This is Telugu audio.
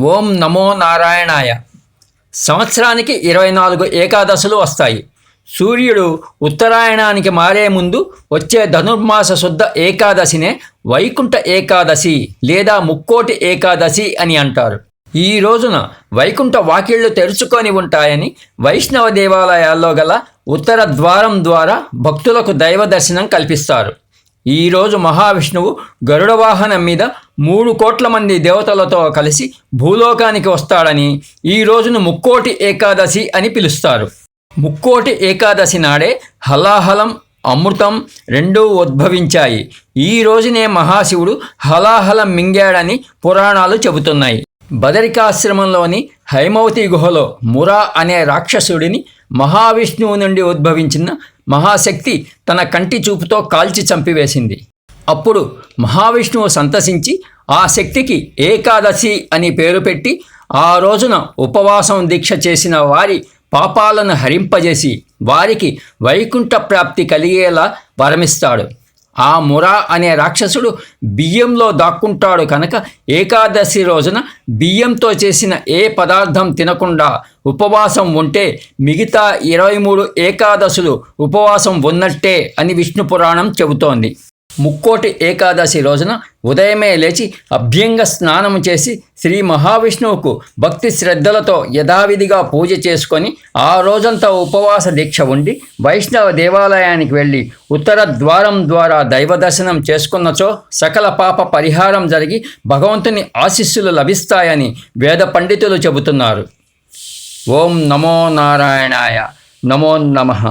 ఓం నమో నారాయణాయ. సంవత్సరానికి 24 ఏకాదశులు వస్తాయి. సూర్యుడు ఉత్తరాయణానికి మారే ముందు వచ్చే ధనుర్మాస శుద్ధ ఏకాదశినే వైకుంఠ ఏకాదశి లేదా ముక్కోటి ఏకాదశి అని అంటారు. ఈ రోజున వైకుంఠ వాకిళ్లు తెరుచుకొని ఉంటాయని వైష్ణవ దేవాలయాల్లో గల ఉత్తర ద్వారం ద్వారా భక్తులకు దైవ దర్శనం కల్పిస్తారు. ఈరోజు మహావిష్ణువు గరుడ వాహనం మీద 3 కోట్ల మంది దేవతలతో కలిసి భూలోకానికి వస్తాడని ఈ రోజును ముక్కోటి ఏకాదశి అని పిలుస్తారు. ముక్కోటి ఏకాదశి నాడే హలాహలం, అమృతం రెండూ ఉద్భవించాయి. ఈ రోజునే మహాశివుడు హలాహలం మింగాడని పురాణాలు చెబుతున్నాయి. బదరికాశ్రమంలోని హైమవతి గుహలో మురా అనే రాక్షసుడిని మహావిష్ణువు నుండి ఉద్భవించిన మహాశక్తి తన కంటి చూపుతో కాల్చి చంపివేసింది. అప్పుడు మహావిష్ణువు సంతసించి ఆ శక్తికి ఏకాదశి అని పేరు పెట్టి ఆ రోజున ఉపవాసం దీక్ష చేసిన వారి పాపాలను హరింపజేసి వారికి వైకుంఠ ప్రాప్తి కలిగేలా వరమిస్తాడు. ఆ మురా అనే రాక్షసుడు బియ్యంలో దాక్కుంటాడు కనుక ఏకాదశి రోజున బియ్యంతో చేసిన ఏ పదార్థం తినకుండా ఉపవాసం ఉంటే మిగతా 23 ఏకాదశులు ఉపవాసం ఉన్నట్టే అని విష్ణు పురాణం చెబుతోంది. ముక్కోటి ఏకాదశి రోజున ఉదయమే లేచి అభ్యంగ స్నానం చేసి శ్రీ మహావిష్ణువుకు భక్తి శ్రద్ధలతో యథావిధిగా పూజ చేసుకొని ఆ రోజంతా ఉపవాస దీక్ష ఉండి వైష్ణవ దేవాలయానికి వెళ్ళి ఉత్తర ద్వారం ద్వారా దైవ దర్శనం చేసుకున్నచో సకల పాప పరిహారం జరిగి భగవంతుని ఆశీస్సులు లభిస్తాయని వేద పండితులు చెబుతున్నారు. ఓం నమో నారాయణాయ. నమో నమః.